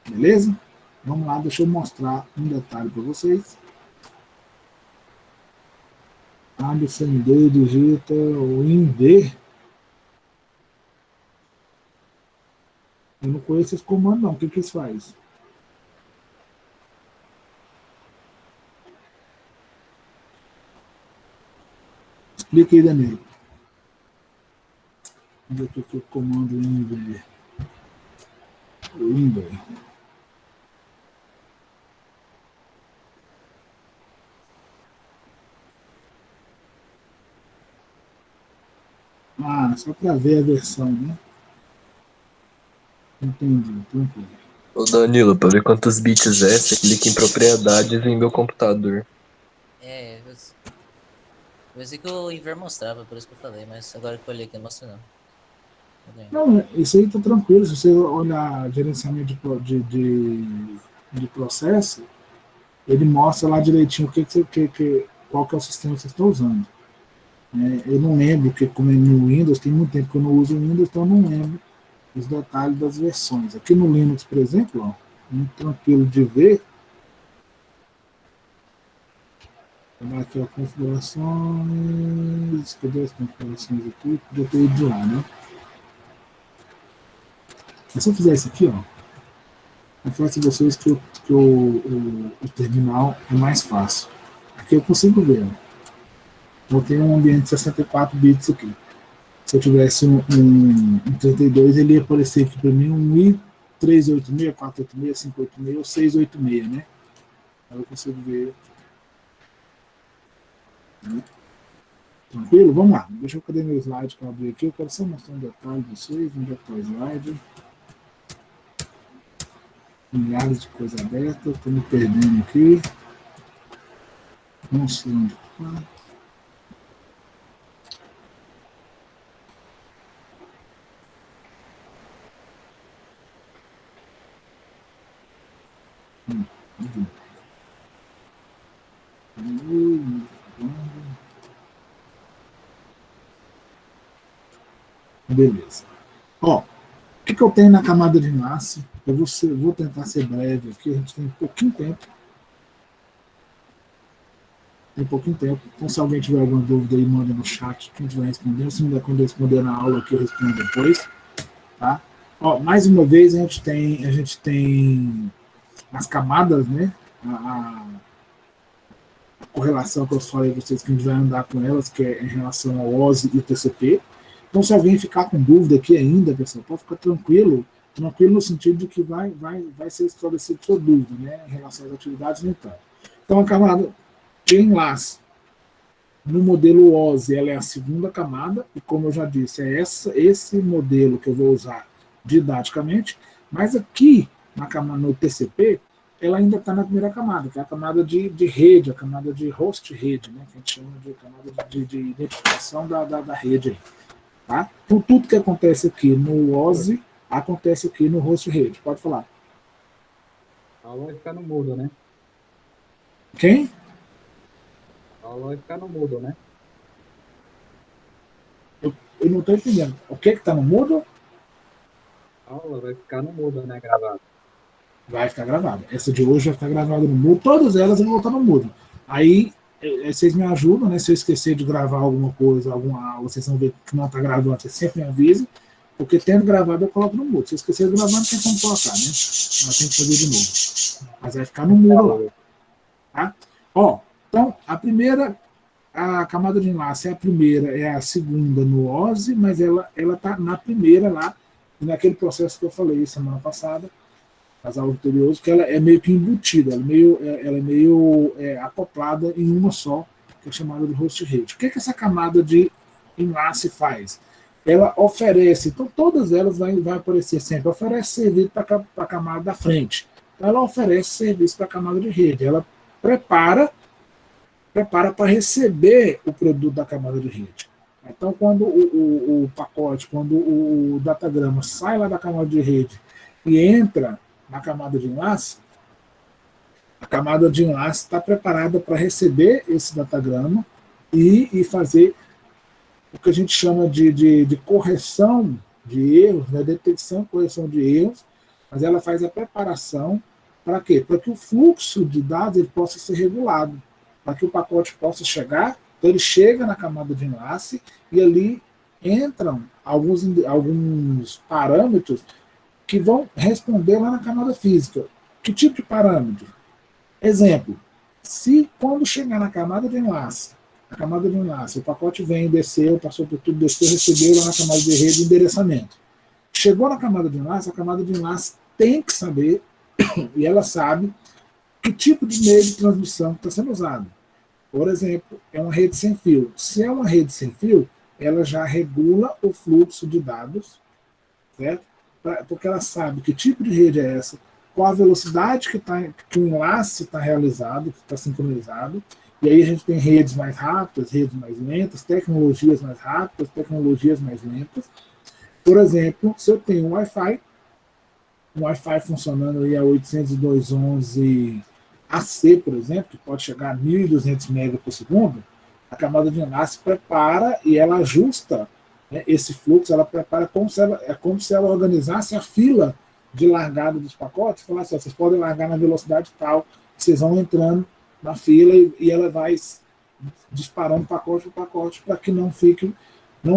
Beleza? Vamos lá, deixa eu mostrar um detalhe para vocês. Abre sem D, digita o INV. Eu não conheço esse comando não. O que isso faz? Explica aí, Danilo. Onde é que o comando INV? O INV. Ah, só para ver a versão, né? Entendi, tranquilo. Ô Danilo, para ver quantos bits é, você clica em propriedades em meu computador. Eu sei que o Iver mostrava, por isso que eu falei, mas agora que eu olhei aqui não mostra não. Não, isso aí tá tranquilo. Se você olhar gerenciamento de processo, ele mostra lá direitinho qual que é o sistema que você está usando. Eu não lembro, porque como é no Windows, tem muito tempo que eu não uso o Windows, então eu não lembro os detalhes das versões. Aqui no Linux, por exemplo, ó, muito tranquilo de ver. Vou dar aqui as configurações. Cadê as configurações aqui? Podia ter ido de lá, né? Mas se eu fizer isso aqui, ó, eu faço a vocês que o terminal é mais fácil. Aqui eu consigo ver, ó. Eu tenho um ambiente de 64 bits aqui. Se eu tivesse um 32, ele ia aparecer aqui para mim um i386, 486, 586 ou 686, né? Aí eu consigo ver. Né? Tranquilo? Vamos lá. Deixa eu cadê meu slide que eu abri aqui. Eu quero só mostrar um detalhe para vocês. Onde é que está o slide? Milhares de coisa aberta. Estou me perdendo aqui. Não sei onde está. Beleza. Ó, o que eu tenho na camada de enlace? Eu vou tentar ser breve aqui, a gente tem pouquinho tempo. Tem pouquinho tempo. Então, se alguém tiver alguma dúvida aí, manda no chat que a gente vai responder. Se não der quando eu responder na aula aqui, eu respondo depois. Tá? Ó, mais uma vez, a gente tem as camadas, né? A correlação que eu falei a vocês que a gente vai andar com elas, que é em relação ao OSI e o TCP. Então, se alguém ficar com dúvida aqui ainda, pessoal, pode ficar tranquilo no sentido de que vai ser esclarecido sua dúvida, né, em relação às atividades e tal. Então, a camada de enlace no modelo OSI, ela é a segunda camada, e como eu já disse, é esse modelo que eu vou usar didaticamente, mas aqui no TCP, ela ainda está na primeira camada, que é a camada de rede, a camada de host rede, né, que a gente chama de camada de identificação da rede aí. Tá? Então, tudo que acontece aqui no OSI acontece aqui no host rede. Pode falar. A aula vai ficar no mudo, né? Quem? A aula vai ficar no mudo, né? Eu não estou entendendo. O que está no mudo? A aula vai ficar no mudo, né? Gravado. Vai ficar gravada. Essa de hoje vai ficar gravada no mudo. Todas elas vão voltar no mudo. Aí, vocês me ajudam, né? Se eu esquecer de gravar alguma coisa, alguma aula, vocês vão ver que não está gravando, vocês sempre me avisam. Porque tendo gravado, eu coloco no mudo. Se eu esquecer de gravar, não tem como colocar, né? Mas tem que fazer de novo. Mas vai ficar no mudo lá. Tá? Ó, então, a camada de enlace é a primeira, é a segunda no OSI, mas ela está na primeira lá, naquele processo que eu falei semana passada, as aulas anteriores, que ela é meio que embutida, ela é meio acoplada em uma só, que é chamada de host rede. O que é essa camada de enlace faz? Ela oferece, então todas elas vai aparecer sempre, oferece serviço para a camada da frente. Então, ela oferece serviço para a camada de rede, ela prepara para receber o produto da camada de rede. Então, quando o pacote, quando o datagrama sai lá da camada de rede e entra na camada de enlace, a camada de enlace está preparada para receber esse datagrama e fazer o que a gente chama de correção de erros, né, detecção e correção de erros, mas ela faz a preparação para quê? Para que o fluxo de dados ele possa ser regulado, para que o pacote possa chegar, então ele chega na camada de enlace e ali entram alguns parâmetros que vão responder lá na camada física. Que tipo de parâmetro? Exemplo, se quando chegar na camada de enlace, o pacote vem, desceu, passou por tudo, desceu, recebeu lá na camada de rede endereçamento. Chegou na camada de enlace, a camada de enlace tem que saber, e ela sabe, que tipo de meio de transmissão está sendo usado. Por exemplo, é uma rede sem fio. Se é uma rede sem fio, ela já regula o fluxo de dados, certo? Porque ela sabe que tipo de rede é essa, qual a velocidade que o enlace está realizado, que está sincronizado. E aí a gente tem redes mais rápidas, redes mais lentas, tecnologias mais rápidas, tecnologias mais lentas. Por exemplo, se eu tenho um Wi-Fi funcionando aí a 802.11 AC, por exemplo, que pode chegar a 1.200 MB por segundo, a camada de enlace prepara e ela ajusta, né, esse fluxo, ela prepara como se ela organizasse a fila de largada dos pacotes, falar assim, vocês podem largar na velocidade tal, vocês vão entrando na fila e ela vai disparando pacote por pacote para que não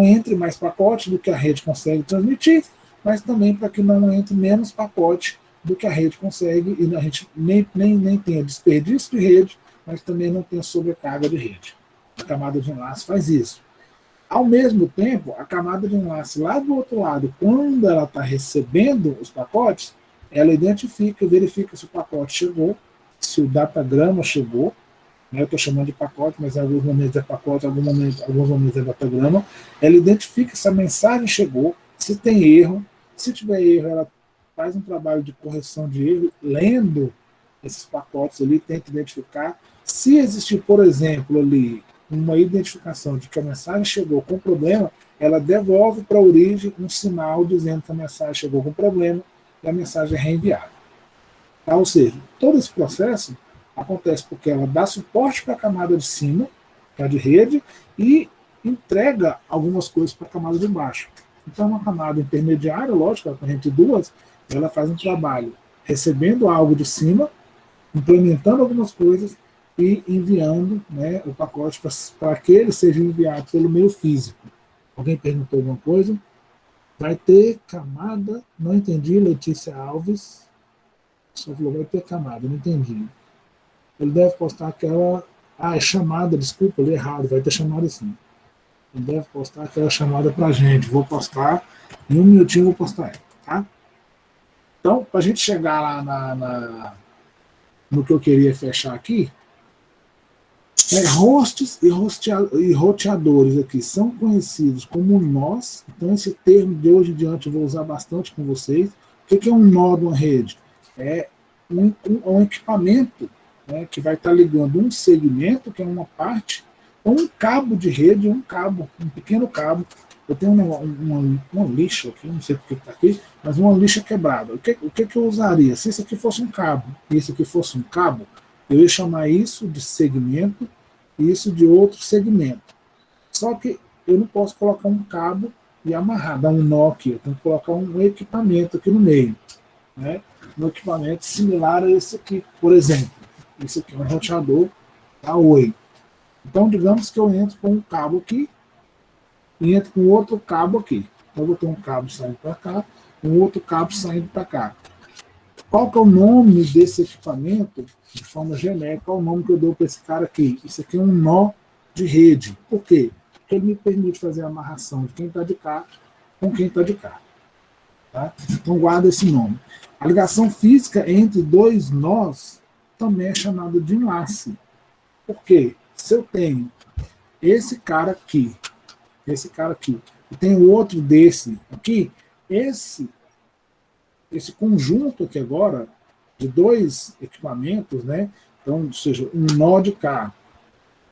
entre mais pacote do que a rede consegue transmitir, mas também para que não entre menos pacote do que a rede consegue e a gente nem tenha desperdício de rede, mas também não tenha sobrecarga de rede. A camada de enlace faz isso. Ao mesmo tempo, a camada de enlace lá do outro lado, quando ela está recebendo os pacotes, ela identifica, verifica se o pacote chegou, se o datagrama chegou, né, eu estou chamando de pacote, mas em alguns momentos é pacote, em alguns momentos é datagrama, ela identifica se a mensagem chegou, se tem erro, se tiver erro, ela faz um trabalho de correção de erro, lendo esses pacotes ali, tenta identificar. Se existir, por exemplo, ali, uma identificação de que a mensagem chegou com problema, ela devolve para a origem um sinal dizendo que a mensagem chegou com problema e a mensagem é reenviada. Tá? Ou seja, todo esse processo acontece porque ela dá suporte para a camada de cima, que é a de rede, e entrega algumas coisas para a camada de baixo. Então, uma camada intermediária, lógico, entre duas, ela faz um trabalho recebendo algo de cima, implementando algumas coisas e enviando, né, o pacote para que ele seja enviado pelo meio físico. Alguém perguntou alguma coisa? Vai ter camada, não entendi, Letícia Alves. Só falou, vai ter camada, não entendi. Ele deve postar aquela... é chamada, desculpa, li errado, vai ter chamada sim. Ele deve postar aquela chamada para a gente. Vou postar, em um minutinho eu vou postar ela, tá? Então, para a gente chegar lá no que eu queria fechar aqui, hosts e roteadores aqui são conhecidos como nós. Então, esse termo de hoje em diante eu vou usar bastante com vocês. O que é um nó de uma rede? É um equipamento, né, que vai estar ligando um segmento, que é uma parte, um cabo de rede, um pequeno cabo. Eu tenho uma lixa aqui, não sei porque está aqui, mas uma lixa quebrada. O que eu usaria? Se isso aqui fosse um cabo e isso aqui fosse um cabo, eu ia chamar isso de segmento e isso de outro segmento. Só que eu não posso colocar um cabo e amarrar, dar um nó aqui. Eu tenho que colocar um equipamento aqui no meio, né? Um equipamento similar a esse aqui, por exemplo. Esse aqui é um roteador da Oi. Então, digamos que eu entro com um cabo aqui e entro com outro cabo aqui. Então, eu vou ter um cabo saindo para cá, um outro cabo saindo para cá. Qual que é o nome desse equipamento, de forma genérica? Qual é o nome que eu dou para esse cara aqui? Isso aqui é um nó de rede. Por quê? Porque ele me permite fazer a amarração de quem está de cá com quem está de cá. Tá? Então, guarda esse nome. A ligação física entre dois nós também é chamada de enlace. Por quê? Se eu tenho esse cara aqui esse cara aqui. E tem outro desse aqui. Esse conjunto aqui agora, de dois equipamentos, né? Então, ou seja, um nó de cá,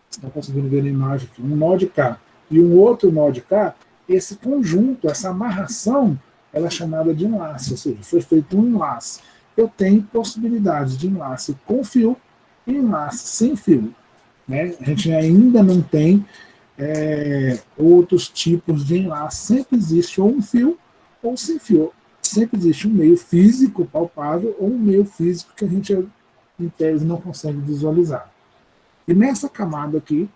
está conseguindo ver na imagem aqui, um nó de cá e um outro nó de cá, esse conjunto, essa amarração, ela é chamada de enlace, ou seja, foi feito um enlace. Eu tenho possibilidade de enlace com fio e enlace sem fio. Né? A gente ainda não tem outros tipos de enlace. Sempre existe ou um fio ou sem fio. Sempre existe um meio físico palpável ou um meio físico que a gente, em tese, não consegue visualizar. E nessa camada aqui,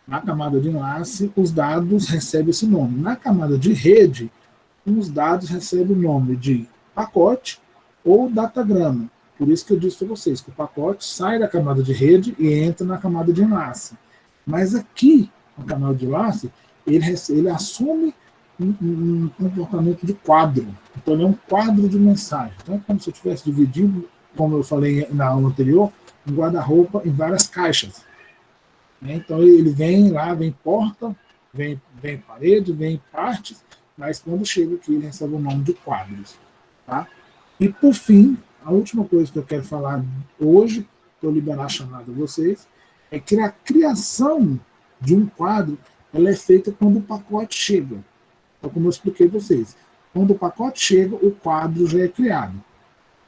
na camada de enlace, os dados recebem esse nome. Na camada de rede, os dados recebem o nome de pacote ou datagrama. Por isso que eu disse para vocês que o pacote sai da camada de rede e entra na camada de enlace. Mas aqui, na camada de enlace, ele assume um comportamento de quadro. Então, ele é um quadro de mensagem. Então, é como se eu tivesse dividido, como eu falei na aula anterior, um guarda-roupa em várias caixas. Então, ele vem lá, vem porta, vem parede, vem partes, mas quando chega aqui, ele recebe o nome de quadros. Tá? E, por fim, a última coisa que eu quero falar hoje, estou liberando a chamada a vocês, é que a criação de um quadro ela é feita quando o pacote chega. Então, como eu expliquei para vocês, quando o pacote chega, o quadro já é criado.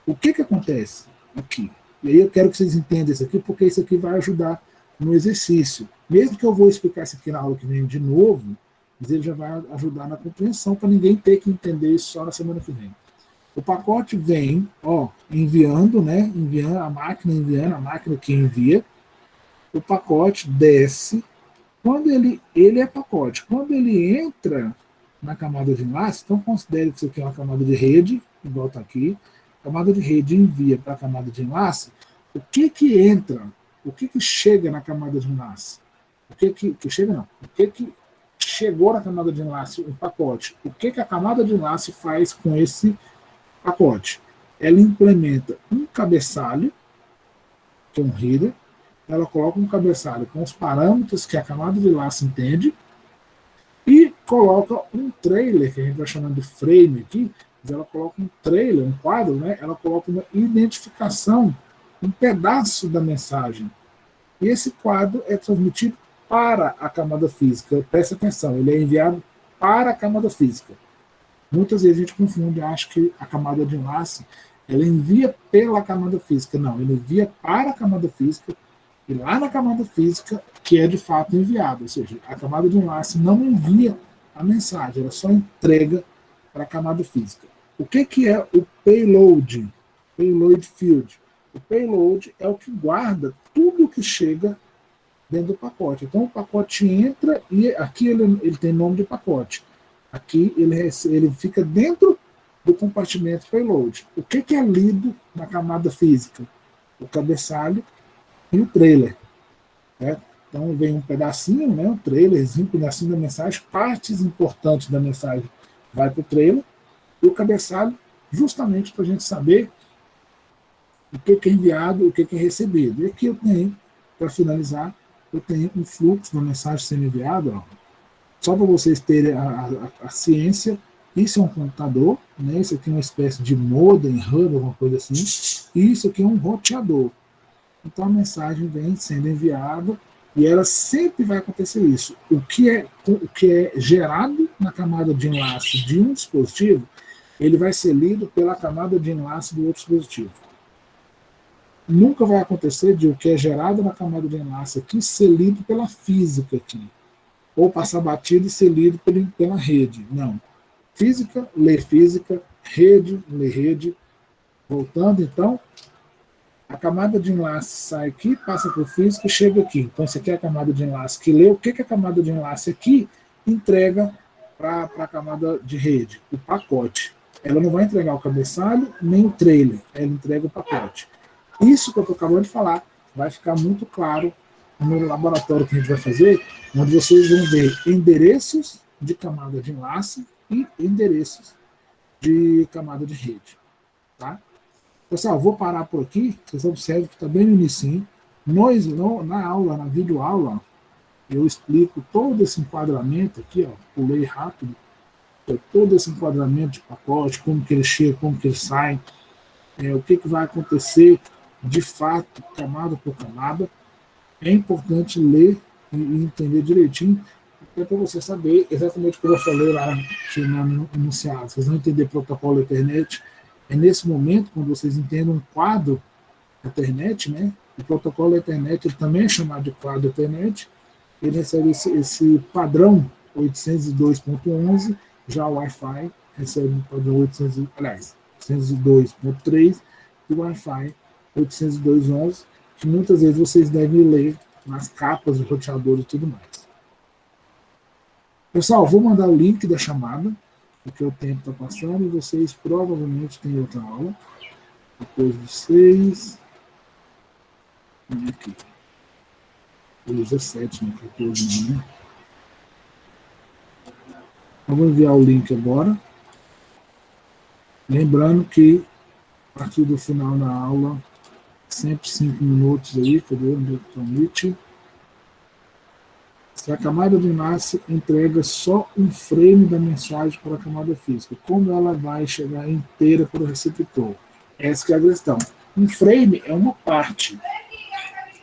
O que acontece aqui? E aí eu quero que vocês entendam isso aqui, porque isso aqui vai ajudar no exercício. Mesmo que eu vou explicar isso aqui na aula que vem de novo, mas ele já vai ajudar na compreensão, para ninguém ter que entender isso só na semana que vem. O pacote vem, enviando, né? Enviando a máquina que envia. O pacote desce. Quando ele é pacote. Quando ele entra na camada de enlace, então considere que isso aqui é uma camada de rede, igual está aqui. A camada de rede envia para a camada de enlace. O que entra? O que chega na camada de enlace? O que chega não? O que chegou na camada de enlace? Um pacote. O que a camada de enlace faz com esse pacote? Ela implementa um cabeçalho, que é um header, ela coloca um cabeçalho com os parâmetros que a camada de enlace entende e coloca um trailer, que a gente vai chamando de frame aqui, mas ela coloca um trailer, um quadro, né? Ela coloca uma identificação, um pedaço da mensagem. E esse quadro é transmitido para a camada física. Presta atenção, ele é enviado para a camada física. Muitas vezes a gente confunde, acha que a camada de enlace ela envia pela camada física. Não, ele envia para a camada física e lá na camada física que é de fato enviado. Ou seja, a camada de enlace não envia a mensagem, ela só entrega para a camada física. O que é o payload? Payload field. O payload é o que guarda tudo que chega dentro do pacote. Então o pacote entra e aqui ele tem nome de pacote. Aqui ele fica dentro do compartimento payload. O que é lido na camada física? O cabeçalho e o trailer. Certo? Então vem um pedacinho, né, um trailerzinho, um pedacinho da mensagem, partes importantes da mensagem vai para o trailer, e o cabeçalho justamente para a gente saber o que é enviado, o que é recebido. E aqui eu tenho, para finalizar, eu tenho um fluxo da mensagem sendo enviada, só para vocês terem a ciência. Isso é um computador, né? Isso aqui é uma espécie de modem, hub, alguma coisa assim, e isso aqui é um roteador. Então a mensagem vem sendo enviada e ela sempre vai acontecer isso. O que é gerado na camada de enlace de um dispositivo, ele vai ser lido pela camada de enlace do outro dispositivo. Nunca vai acontecer de o que é gerado na camada de enlace aqui ser lido pela física aqui, ou passar batido e ser lido pela rede. Não. Física, lê física, rede, lê rede. Voltando, então, a camada de enlace sai aqui, passa para o físico e chega aqui. Então, essa aqui é a camada de enlace que lê. O que a camada de enlace aqui entrega para a camada de rede? O pacote. Ela não vai entregar o cabeçalho nem o trailer, ela entrega o pacote. Isso que eu estou acabando de falar vai ficar muito claro no laboratório que a gente vai fazer, onde vocês vão ver endereços de camada de enlace e endereços de camada de rede. Tá? Pessoal, vou parar por aqui. Vocês observam que está bem no início. Na aula, na videoaula, eu explico todo esse enquadramento aqui, ó, pulei rápido, todo esse enquadramento de pacote, como que ele chega, como que ele sai, o que vai acontecer de fato, camada por camada. É importante ler e entender direitinho, até para você saber exatamente o que eu falei lá no enunciado. Vocês vão entender protocolo Ethernet. É nesse momento, quando vocês entendem um quadro Ethernet, né? O protocolo Ethernet ele também é chamado de quadro Ethernet. Ele recebe esse padrão 802.11, já o Wi-Fi recebe o padrão 802.3 e o Wi-Fi 802.11, que muitas vezes vocês devem ler nas capas do roteador e tudo mais. Pessoal, vou mandar o link da chamada, porque o tempo está passando e vocês provavelmente têm outra aula. Depois de 6. Aqui. 17, né? 14, né? Eu vou enviar o link agora. Lembrando que a partir do final da aula, sempre 5 minutos aí, cadê? Onde está o Meet? Se a camada de enlace entrega só um frame da mensagem para a camada física, como ela vai chegar inteira para o receptor? Essa é a questão. Um frame é uma parte.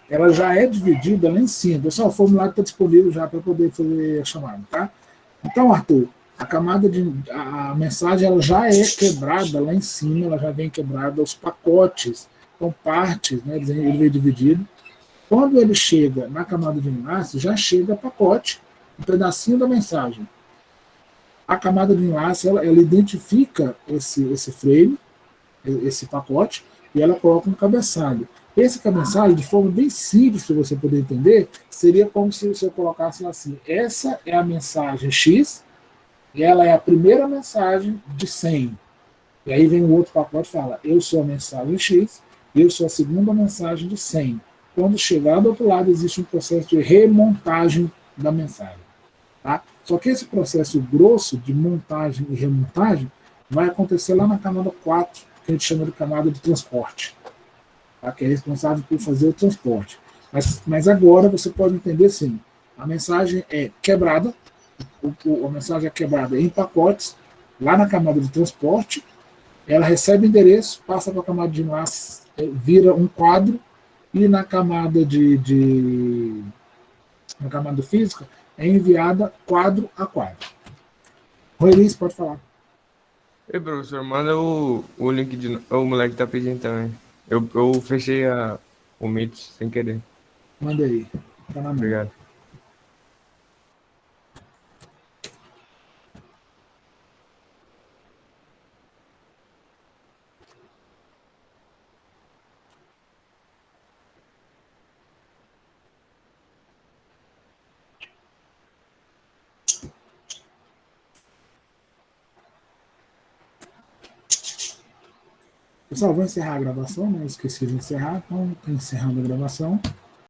Ela já é dividida lá em cima. Pessoal, o formulário está disponível já para poder fazer a chamada, tá? Então, Arthur, a mensagem ela já é quebrada lá em cima, ela já vem quebrada aos pacotes, com partes, né? Ele vem dividido. Quando ele chega na camada de enlace, já chega pacote, um pedacinho da mensagem. A camada de enlace, ela identifica esse frame, esse pacote, e ela coloca um cabeçalho. Esse cabeçalho, de forma bem simples para você poder entender, seria como se você colocasse assim, essa é a mensagem X, e ela é a primeira mensagem de 100. E aí vem o outro pacote e fala, eu sou a mensagem X, e eu sou a segunda mensagem de 100. Quando chegar do outro lado, existe um processo de remontagem da mensagem. Tá? Só que esse processo grosso de montagem e remontagem vai acontecer lá na camada 4, que a gente chama de camada de transporte, tá? Que é responsável por fazer o transporte. Mas agora você pode entender assim, a mensagem é quebrada, a mensagem é quebrada em pacotes, lá na camada de transporte, ela recebe endereço, passa para a camada de enlace, vira um quadro, e na camada na camada física é enviada quadro a quadro. Roelis, pode falar. Ei, professor, manda o link de. O moleque tá pedindo também. Eu fechei o Meet sem querer. Manda aí. Tá na mão. Obrigado. Pessoal, vou encerrar a gravação, né? Eu esqueci de encerrar, então estou encerrando a gravação.